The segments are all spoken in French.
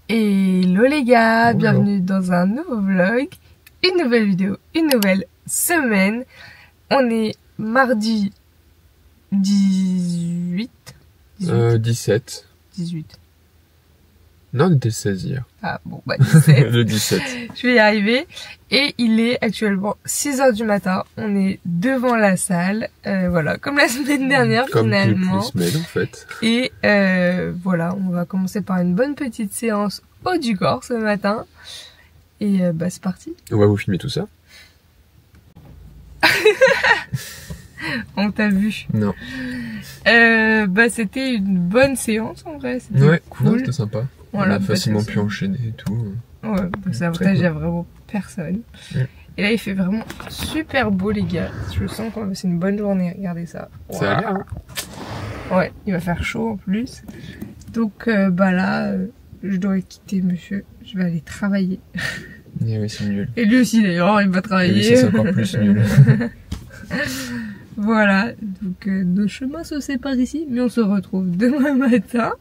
Hello les gars, Bonjour. bienvenue dans un nouveau vlog, une nouvelle vidéo, une nouvelle semaine. On est mardi 18 17. 18. Non, on était le 16 hier. Ah bon, bah 17. Le 17. Je vais y arriver. Et il est actuellement 6h du matin. On est devant la salle. Voilà, comme la semaine dernière Comme finalement. toutes les semaines en fait. Et voilà, on va commencer par une bonne petite séance haut du corps ce matin. Et bah c'est parti. On va vous filmer tout ça? On t'a vu. Non. Bah c'était une bonne séance en vrai. C'était Ouais, cool. c'était sympa. Voilà, on a facilement bah, pu enchaîner et tout. Ouais, bah, ça Très avantage cool. à vraiment personne. Mm. Et là il fait vraiment super beau les gars. Je sens que c'est une bonne journée. Regardez ça. Ça a l'air, hein. Ouais, il va faire chaud en plus. Donc bah là, je dois quitter monsieur. Je vais aller travailler. Et oui, c'est nul. Et lui aussi d'ailleurs, il va Et travailler. oui, c'est encore plus nul. Voilà, donc nos chemins se séparent ici, mais on se retrouve demain matin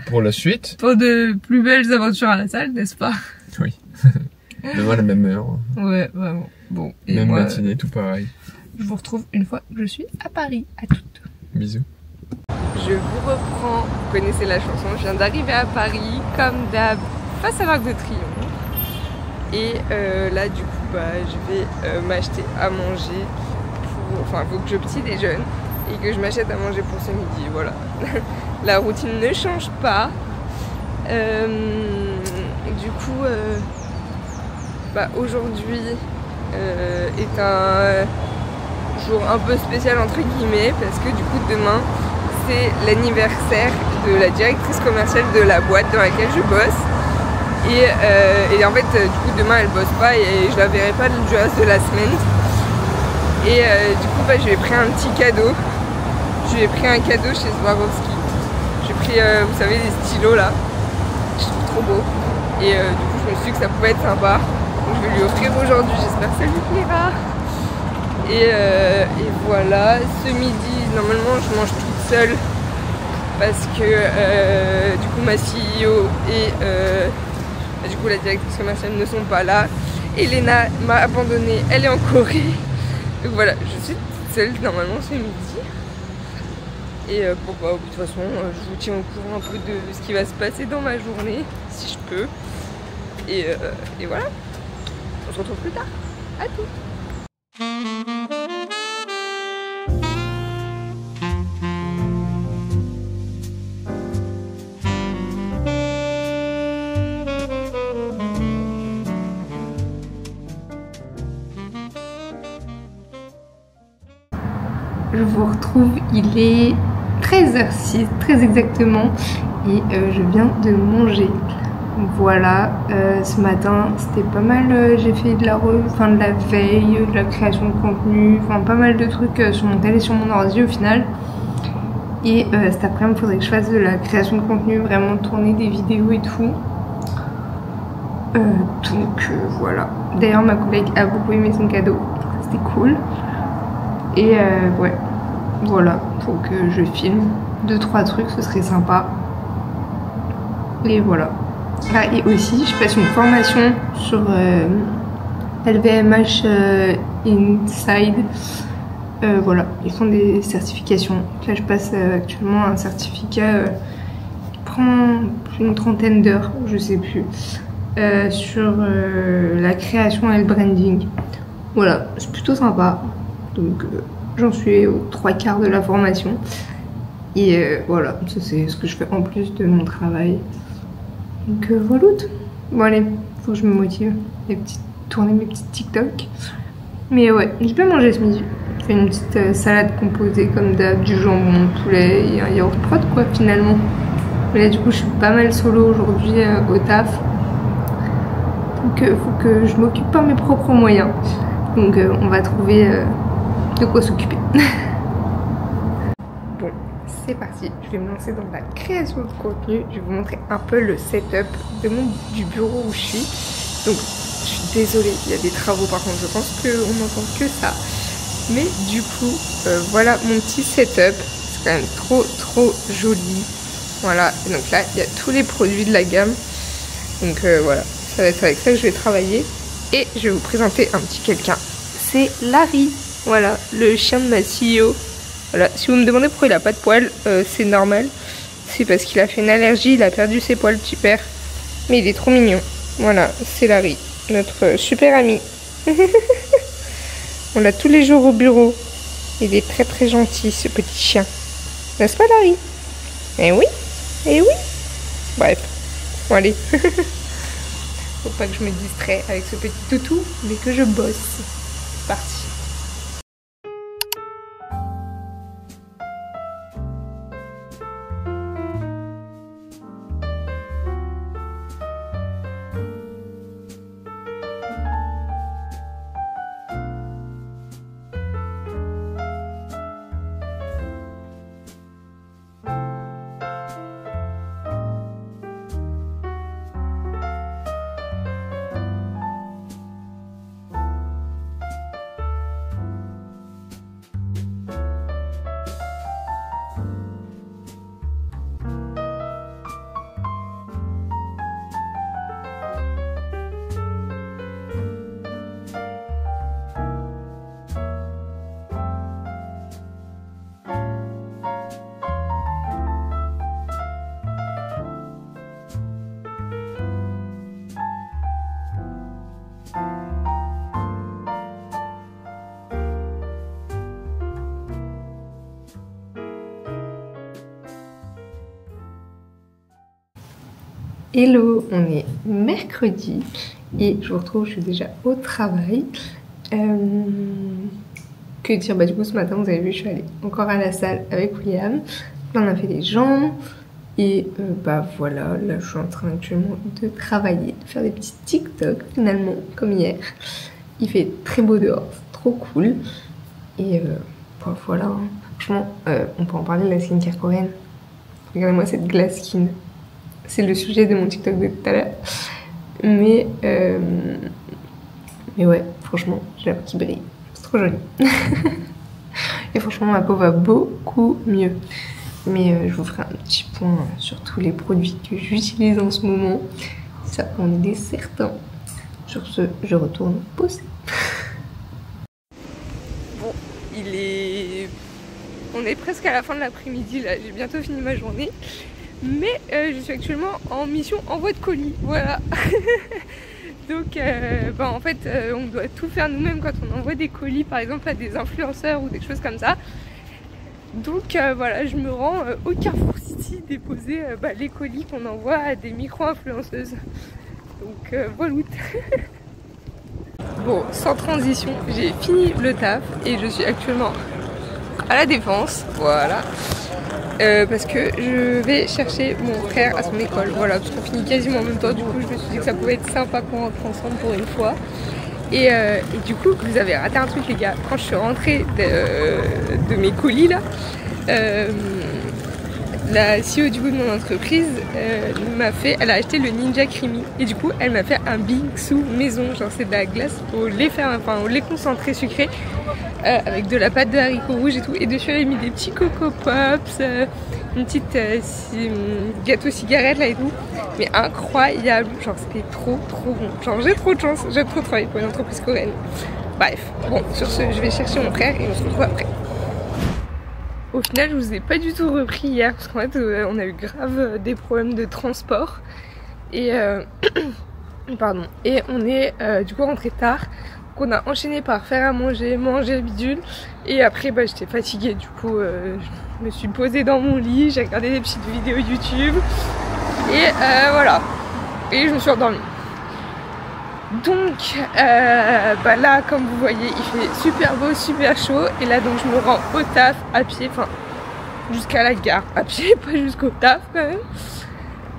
Pour la suite, pour de plus belles aventures à la salle, n'est-ce pas? oui. Demain à la même heure, Ouais, vraiment. Bon, et même moi, matinée, tout pareil. je vous retrouve une fois que je suis à Paris. À toutes. Bisous. Je vous reprends, vous connaissez la chanson, je viens d'arriver à Paris, comme d'hab, face à l'Arc de Triomphe. Et là, du coup, bah, je vais m'acheter à manger. Enfin, il faut que je petit déjeune et que je m'achète à manger pour ce midi, voilà. La routine ne change pas. Du coup, bah, aujourd'hui est un jour un peu spécial entre guillemets parce que du coup demain c'est l'anniversaire de la directrice commerciale de la boîte dans laquelle je bosse. Et en fait, du coup, demain elle bosse pas et je la verrai pas du reste de la semaine. Et du coup, bah, je lui ai pris un petit cadeau. Je lui ai pris un cadeau chez Swarovski. J'ai pris, vous savez, des stylos là. Je trouve trop beau. Et du coup, je me suis dit que ça pouvait être sympa. Donc, je vais lui offrir aujourd'hui. J'espère que ça lui plaira. Et voilà. Ce midi, normalement, je mange toute seule. Parce que du coup, ma CEO et du coup, la directrice commerciale ne sont pas là. Elena m'a abandonnée. Elle est en Corée. Donc voilà, je suis seule normalement ce midi. Et bon bah de toute façon je vous tiens au courant un peu de ce qui va se passer dans ma journée, si je peux. Et voilà, on se retrouve plus tard. À tout. Je vous retrouve, il est 13h06 très exactement et je viens de manger. Voilà, ce matin c'était pas mal, j'ai fait de la veille, de la création de contenu, enfin pas mal de trucs sur mon tel et sur mon ordi au final. Et cet après-midi il faudrait que je fasse de la création de contenu, vraiment tourner des vidéos et tout. Donc voilà. D'ailleurs ma collègue a beaucoup aimé son cadeau, c'était cool. Et ouais, voilà, faut que je filme 2-3 trucs, ce serait sympa. Et voilà. Ah, et aussi, je passe une formation sur LVMH Inside. Voilà, ils font des certifications. Là, je passe actuellement un certificat qui prend une trentaine d'heures, je sais plus, sur la création et le branding. Voilà, c'est plutôt sympa. Donc j'en suis aux 3/4 de la formation. Et voilà, ça c'est ce que je fais en plus de mon travail. Donc voilà. Bon allez, faut que je me motive. Tourner mes petits TikTok. Mais ouais, j'ai bien mangé ce midi. Je fais une petite salade composée comme d'hab, du jambon, poulet et un yaourt prot quoi finalement. Mais là du coup je suis pas mal solo aujourd'hui au taf. Donc faut que je m'occupe par mes propres moyens. Donc on va trouver de quoi s'occuper. Bon, c'est parti. Je vais me lancer dans la création de contenu. Je vais vous montrer un peu le setup du bureau où je suis. Donc, je suis désolée, il y a des travaux par contre. Je pense qu'on n'entend que ça. Mais du coup, voilà mon petit setup. C'est quand même trop joli. Voilà. Et donc là, il y a tous les produits de la gamme Donc voilà, ça va être avec ça que je vais travailler. Et je vais vous présenter un petit quelqu'un. C'est Larry, voilà, le chien de ma CEO. Voilà, si vous me demandez pourquoi il a pas de poils, c'est normal. C'est parce qu'il a fait une allergie, il a perdu ses poils, petit père. Mais il est trop mignon. Voilà, c'est Larry, notre super ami. On l'a tous les jours au bureau. Il est très très gentil, ce petit chien. N'est-ce pas, Larry? Eh oui, eh oui. Bref, bon allez. Faut pas que je me distrais avec ce petit toutou, mais que je bosse. C'est parti. Hello, on est mercredi et je vous retrouve, je suis déjà au travail. Que dire, bah du coup ce matin vous avez vu je suis allée encore à la salle avec William. On a fait des jambes et bah voilà, là je suis en train actuellement de travailler, de faire des petits TikTok finalement comme hier. Il fait très beau dehors, c'est trop cool et bah voilà, hein. Franchement on peut en parler de la skincare coréenne. Regardez-moi cette glace skin. C'est le sujet de mon TikTok de tout à l'heure. Mais ouais, franchement, j'ai la peau qui brille. C'est trop joli. Et franchement, ma peau va beaucoup mieux. Mais je vous ferai un petit point sur tous les produits que j'utilise en ce moment. Ça en est certain. Sur ce, je retourne bosser. Bon, on est presque à la fin de l'après-midi là. J'ai bientôt fini ma journée. Mais je suis actuellement en mission envoi de colis, voilà. Donc bah en fait on doit tout faire nous-mêmes quand on envoie des colis par exemple à des influenceurs ou des choses comme ça. Donc voilà, je me rends au Carrefour City déposer les colis qu'on envoie à des micro-influenceuses. Donc voilà. Bon, sans transition, j'ai fini le taf et je suis actuellement à la Défense, voilà. Parce que je vais chercher mon frère à son école, voilà, parce qu'on finit quasiment en même temps, du coup je me suis dit que ça pouvait être sympa qu'on rentre ensemble pour une fois. Et du coup, vous avez raté un truc les gars, quand je suis rentrée de mes colis là, la CEO du coup de mon entreprise elle a acheté le Ninja Creamy et du coup elle m'a fait un bingsu maison, genre c'est de la glace au lait au lait concentré sucré avec de la pâte de haricots rouges et tout, et dessus elle a mis des petits Coco Pops, une petite gâteau cigarette là et tout, mais incroyable, genre c'était trop bon, genre j'ai trop de chance, j'aime trop travailler pour une entreprise coréenne. Bref, bon sur ce je vais chercher mon frère et on se retrouve après. Au final, je vous ai pas du tout repris hier parce qu'en fait, on a eu grave des problèmes de transport et pardon. Et on est du coup rentré tard. Donc on a enchaîné par faire à manger bidule. Et après, bah, j'étais fatiguée. Du coup, je me suis posée dans mon lit, j'ai regardé des petites vidéos YouTube et voilà. Et je me suis endormie. Donc bah là comme vous voyez il fait super beau, super chaud, et là donc je me rends au taf à pied, enfin jusqu'à la gare à pied, pas jusqu'au taf quand même.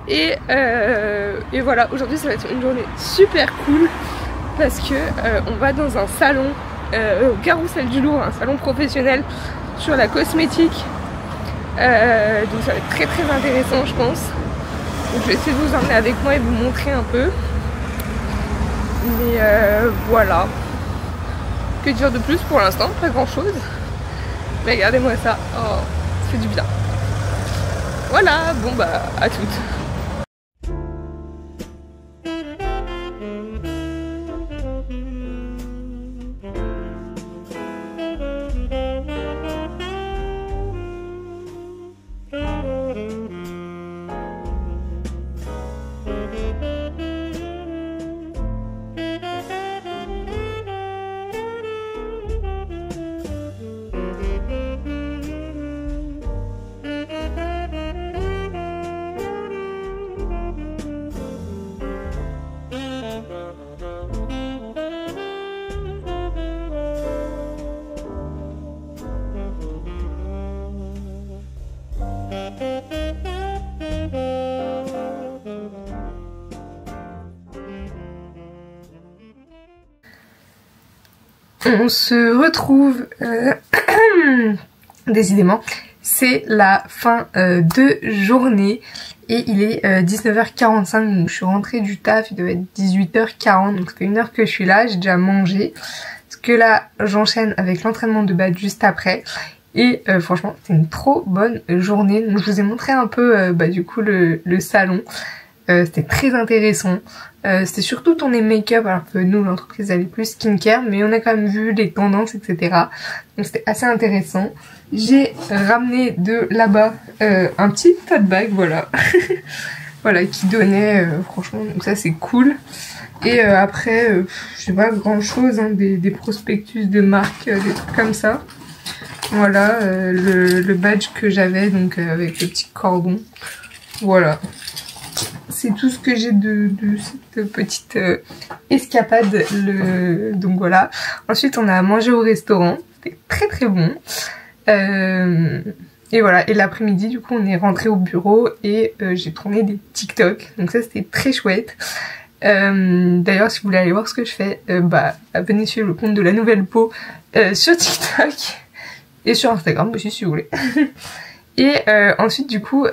Et voilà, aujourd'hui ça va être une journée super cool parce que on va dans un salon au Carrousel du Louvre, un salon professionnel sur la cosmétique, donc ça va être très intéressant je pense. Donc je vais essayer de vous emmener avec moi et vous montrer un peu. Mais voilà. Que dire de plus pour l'instant? Pas grand chose. Mais regardez-moi ça. Oh, ça fait du bien. Voilà, bon bah à toutes. On se retrouve décidément, c'est la fin de journée et il est 19h45, donc je suis rentrée du taf, il devait être 18h40, donc ça fait 1 heure que je suis là, j'ai déjà mangé. Parce que là, j'enchaîne avec l'entraînement de badge juste après. Et franchement, c'est une trop bonne journée. Donc je vous ai montré un peu du coup le salon. C'était très intéressant. C'était surtout tourné make-up, alors que nous, l'entreprise, elle est plus skincare, mais on a quand même vu les tendances, etc. Donc c'était assez intéressant. J'ai ramené de là-bas un petit tote bag, voilà. Voilà, qui donnait, franchement, donc ça c'est cool. Et après, je sais pas grand chose, hein, des prospectus de marque, des trucs comme ça. Voilà, le badge que j'avais, donc avec le petit cordon. Voilà. C'est tout ce que j'ai de cette petite escapade. Donc voilà. Ensuite, on a mangé au restaurant. C'était très très bon. Et voilà. Et l'après-midi, du coup, on est rentré au bureau et j'ai tourné des TikTok. Donc ça, c'était très chouette. D'ailleurs, si vous voulez aller voir ce que je fais, venez suivre le compte de la nouvelle peau sur TikTok et sur Instagram aussi si vous voulez. Et ensuite, du coup,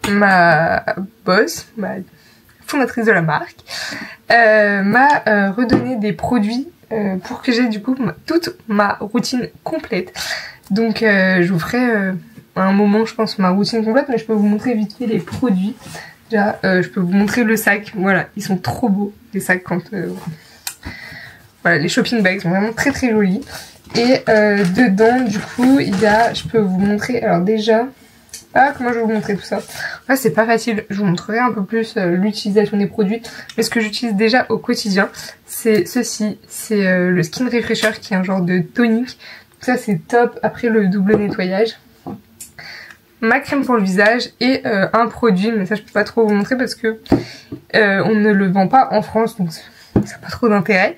ma boss, ma fondatrice de la marque, m'a redonné des produits pour que j'ai du coup toute ma routine complète. Donc je vous ferai à un moment, je pense, ma routine complète, mais je peux vous montrer vite fait les produits. Déjà, je peux vous montrer le sac. Voilà, ils sont trop beaux, les sacs quand... Voilà, les shopping bags sont vraiment très très jolis. Et dedans, du coup, il y a... Je peux vous montrer... Alors déjà... comment je vais vous montrer tout ça? Ouais, c'est pas facile. Je vous montrerai un peu plus l'utilisation des produits. Mais ce que j'utilise déjà au quotidien, c'est ceci. C'est le Skin Refresher qui est un genre de tonique. Ça, c'est top après le double nettoyage. Ma crème pour le visage et un produit, mais ça je peux pas trop vous montrer parce que on ne le vend pas en France, donc ça n'a pas trop d'intérêt.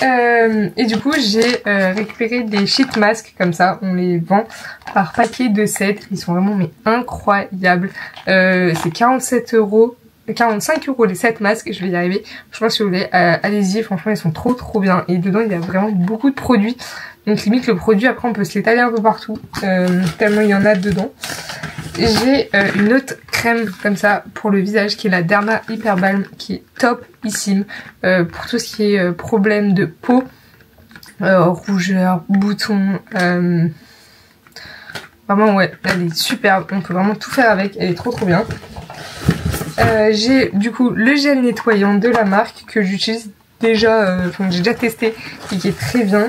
Et du coup j'ai récupéré des sheet masks comme ça, on les vend par paquet de 7, ils sont vraiment mais incroyables. C'est 45 € les 7 masques, je vais y arriver. Franchement si vous voulez, allez-y, franchement ils sont trop bien. Et dedans il y a vraiment beaucoup de produits. Donc limite le produit après on peut se l'étaler un peu partout, tellement il y en a dedans. J'ai une autre crème comme ça pour le visage qui est la Derma Hyper Balm qui est topissime pour tout ce qui est problème de peau, rougeur, boutons, vraiment ouais elle est superbe, on peut vraiment tout faire avec, elle est trop bien. J'ai du coup le gel nettoyant de la marque que j'utilise déjà, j'ai déjà testé et qui est très bien.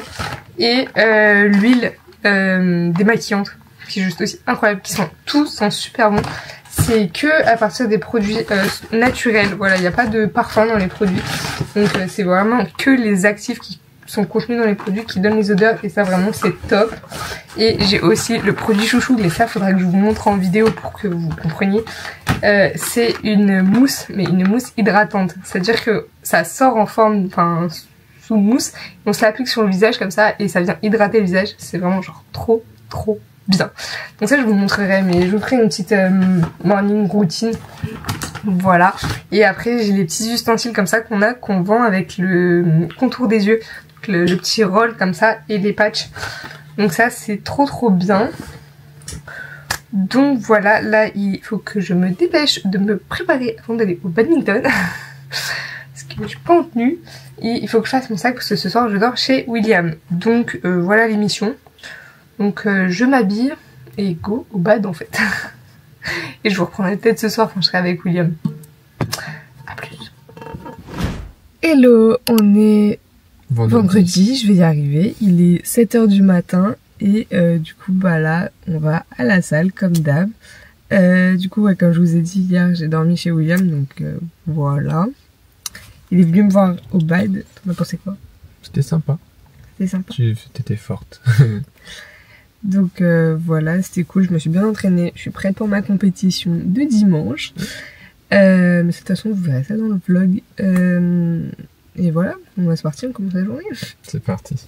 Et l'huile démaquillante qui est juste aussi incroyable, qui tous sont super bons. C'est que à partir des produits naturels, voilà, il n'y a pas de parfum dans les produits. Donc c'est vraiment que les actifs qui sont contenus dans les produits qui donnent les odeurs et ça vraiment c'est top. Et j'ai aussi le produit chouchou, mais ça faudra que je vous montre en vidéo pour que vous compreniez. C'est une mousse, mais une mousse hydratante. C'est-à-dire que ça sort en forme, enfin sous mousse, on se l'applique sur le visage comme ça et ça vient hydrater le visage. C'est vraiment genre trop bien. Donc ça je vous montrerai, mais je vous ferai une petite morning routine. Voilà. Et après j'ai les petits ustensiles comme ça qu'on vend avec le contour des yeux. Donc, le petit roll comme ça et les patchs. Donc ça c'est trop bien. Donc voilà, là il faut que je me dépêche de me préparer avant d'aller au badminton. Parce que je suis pas en tenue. Et il faut que je fasse mon sac parce que ce soir je dors chez William. Donc voilà l'émission. Donc je m'habille et go au bad en fait. Et je vous reprendrai peut-être ce soir quand je serai avec William. A plus. Hello, on est vendredi, je vais y arriver. Il est 7 h du matin et du coup bah là on va à la salle comme d'hab. Du coup ouais, comme je vous ai dit hier j'ai dormi chez William donc voilà. Il est venu me voir au bad. T'en as pensé quoi? C'était sympa. C'était sympa. T'étais forte. Donc voilà, c'était cool, je me suis bien entraînée. Je suis prête pour ma compétition de dimanche. Mais de toute façon, vous verrez ça dans le vlog. Et voilà, on va se partir, on commence la journée. C'est parti.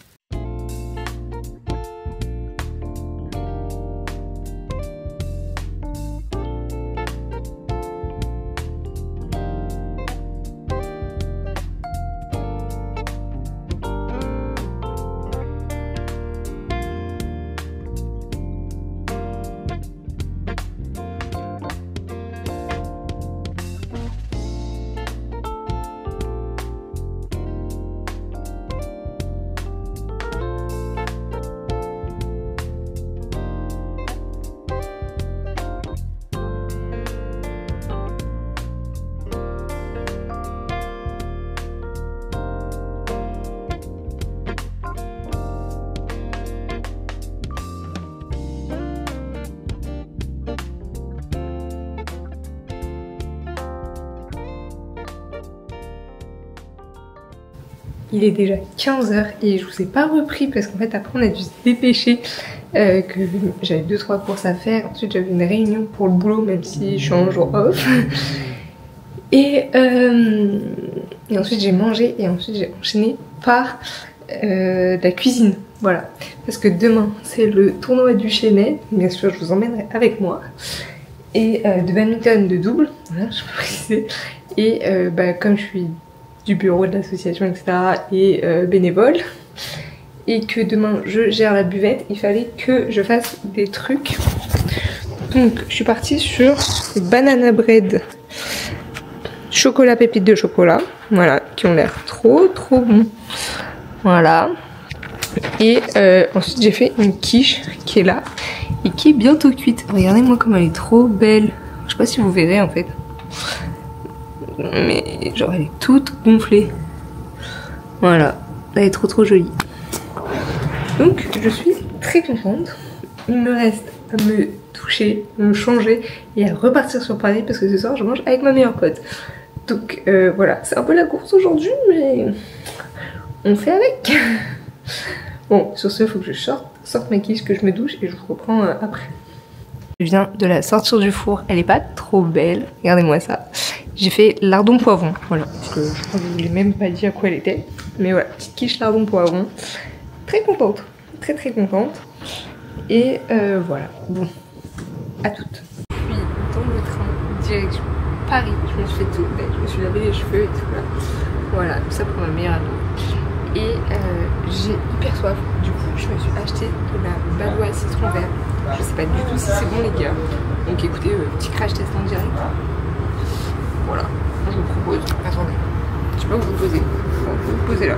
Il est déjà 15 h et je vous ai pas repris parce qu'en fait après on a dû se dépêcher, que j'avais 2-3 courses à faire. Ensuite j'avais une réunion pour le boulot même si je suis en jour off. Et ensuite j'ai mangé et ensuite j'ai enchaîné par la cuisine. Voilà, parce que demain c'est le tournoi du Chesnay, bien sûr je vous emmènerai avec moi. Et de badminton de double, voilà, je peux préciser. Et comme je suis du bureau de l'association, etc. et bénévole, et que demain je gère la buvette, il fallait que je fasse des trucs. Donc je suis partie sur banana bread, chocolat pépites de chocolat, voilà, qui ont l'air trop bons. Voilà. Et ensuite j'ai fait une quiche qui est là et qui est bientôt cuite. Regardez-moi comme elle est trop belle. Je sais pas si vous verrez en fait. Mais genre elle est toute gonflée. Voilà, elle est trop jolie. Donc je suis très contente. Il me reste à me toucher, à me changer et à repartir sur Paris parce que ce soir je mange avec ma meilleure pote. Donc voilà, c'est un peu la course aujourd'hui mais on fait avec. Bon, sur ce, il faut que je sorte ma quiche, que je me douche et je vous reprends après. Je viens de la sortir du four, elle est pas trop belle, regardez-moi ça. J'ai fait lardon poivron, voilà, parce que je crois que je vous l'ai même pas dit à quoi elle était. Mais voilà, petite quiche lardon poivron, très contente, très contente. Et voilà, bon, à toutes. Je suis dans le train, direction Paris, je me suis fait toute belle, je me suis lavé les cheveux et tout là. Voilà, tout ça pour ma meilleure amie. Et j'ai hyper soif, du coup je me suis acheté de la Ballois citron vert. Je sais pas du tout si c'est bon les gars. Donc écoutez, petit crash test en direct. Voilà, je vous propose, attendez, je sais pas où vous posez. Bon, vous vous posez là.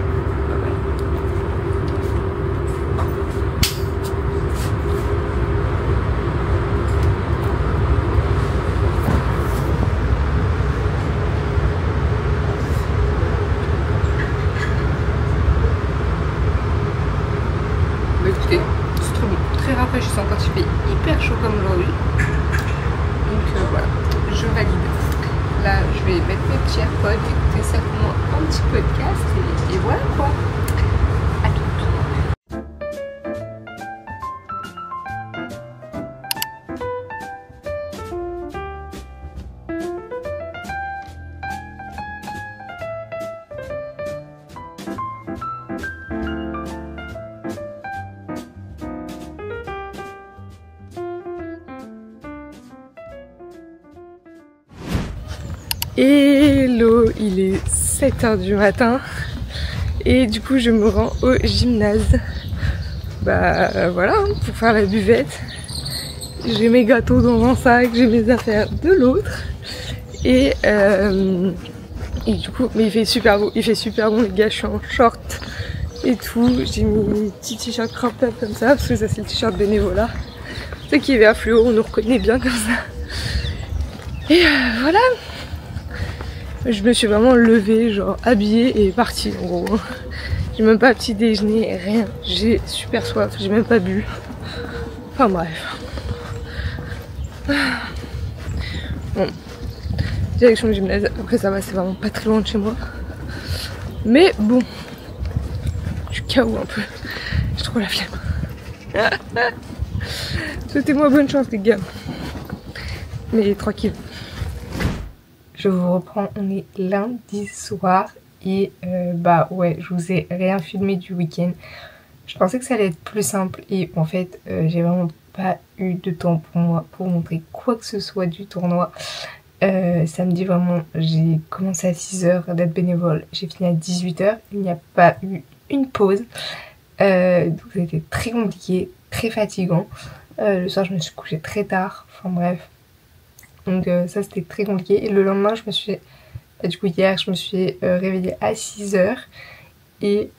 Écoutez, c'est trop bon, très rafraîchissant quand il fait hyper chaud comme aujourd'hui. Donc voilà, je valide. Là, je vais mettre mes petits AirPods, écouter certainement un petit podcast et voilà quoi. À tout. Hello, il est 7 h du matin et du coup je me rends au gymnase. Bah voilà, pour faire la buvette. J'ai mes gâteaux dans un sac, j'ai mes affaires de l'autre. Et du coup, mais il fait super beau, les gars, je suis en short et tout. J'ai mis mes petits t-shirts crop top comme ça, parce que ça c'est le t-shirt bénévolat. C'est qui est vert fluo, on nous reconnaît bien comme ça. Et voilà. Je me suis vraiment levée, genre habillée et partie en gros. J'ai même pas petit déjeuner, rien. J'ai super soif, j'ai même pas bu. Enfin bref. Bon. Direction le gymnase. Après ça va, c'est vraiment pas très loin de chez moi. Mais bon. Je suis KO un peu. J'ai trop la flemme. Souhaitez-moi bonne chance les gars. Mais tranquille. Je vous reprends, on est lundi soir et bah ouais, je vous ai rien filmé du week-end. Je pensais que ça allait être plus simple et en fait j'ai vraiment pas eu de temps pour moi pour montrer quoi que ce soit du tournoi. Samedi vraiment j'ai commencé à 6 h d'être bénévole, j'ai fini à 18 h, il n'y a pas eu une pause. Donc c'était très compliqué, très fatigant. Le soir je me suis couchée très tard, enfin bref. Donc ça c'était très compliqué et le lendemain je me suis, du coup hier je me suis réveillée à 6 h et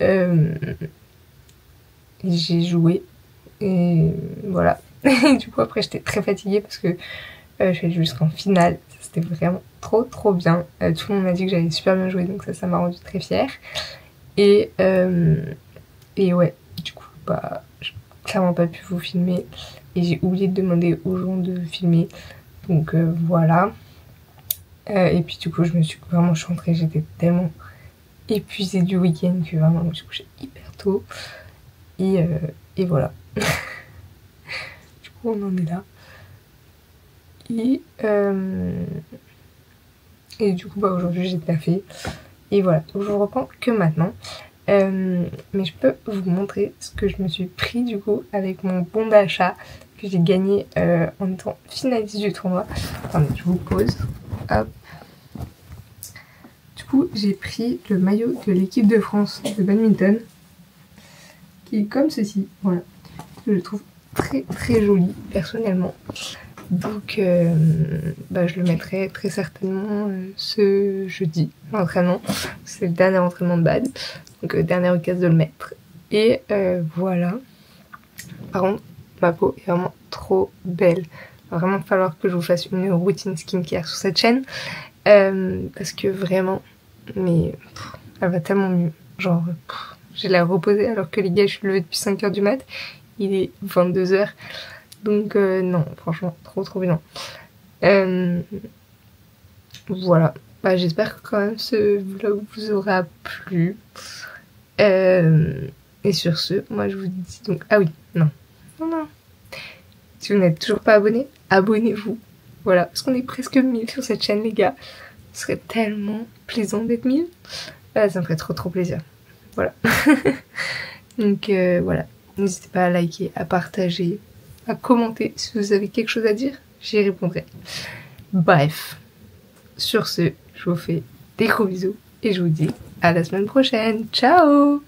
j'ai joué et voilà. Du coup après j'étais très fatiguée parce que je suis allée jusqu'en finale, c'était vraiment trop bien. Tout le monde m'a dit que j'avais super bien joué donc ça m'a rendu très fière et ouais du coup bah j'ai clairement pas pu vous filmer et j'ai oublié de demander aux gens de filmer. Donc voilà. Et puis du coup je suis rentrée, j'étais tellement épuisée du week-end que vraiment je me suis couchée hyper tôt. Et voilà. Du coup on en est là. Et du coup aujourd'hui j'ai taffé. Et voilà, donc je vous reprends que maintenant. Mais je peux vous montrer ce que je me suis pris du coup avec mon bon d'achat que j'ai gagné en étant finaliste du tournoi. Attendez, je vous pose. Hop. Du coup, j'ai pris le maillot de l'équipe de France de badminton qui est comme ceci. Voilà. Je le trouve très très joli personnellement. Donc je le mettrai très certainement ce jeudi, l'entraînement. C'est le dernier entraînement de bad. Donc dernière occasion de le mettre. Et voilà. Par contre, ma peau est vraiment trop belle. Il va vraiment falloir que je vous fasse une routine skincare sur cette chaîne. Parce que vraiment, mais elle va tellement mieux. Genre, j'ai l'air reposée alors que les gars, je suis levée depuis 5h du mat. Il est 22h. Donc non, franchement, trop bien. Voilà. J'espère que quand même ce vlog vous aura plu. Et sur ce, moi je vous dis donc... Ah oui, non. Si vous n'êtes toujours pas abonné, abonnez-vous. Voilà, parce qu'on est presque 1000 sur cette chaîne les gars. Ce serait tellement plaisant d'être 1000. Ça me ferait trop plaisir. Voilà. Donc voilà, n'hésitez pas à liker, à partager, à commenter si vous avez quelque chose à dire, j'y répondrai. Bref, sur ce, je vous fais des gros bisous et je vous dis à la semaine prochaine. Ciao!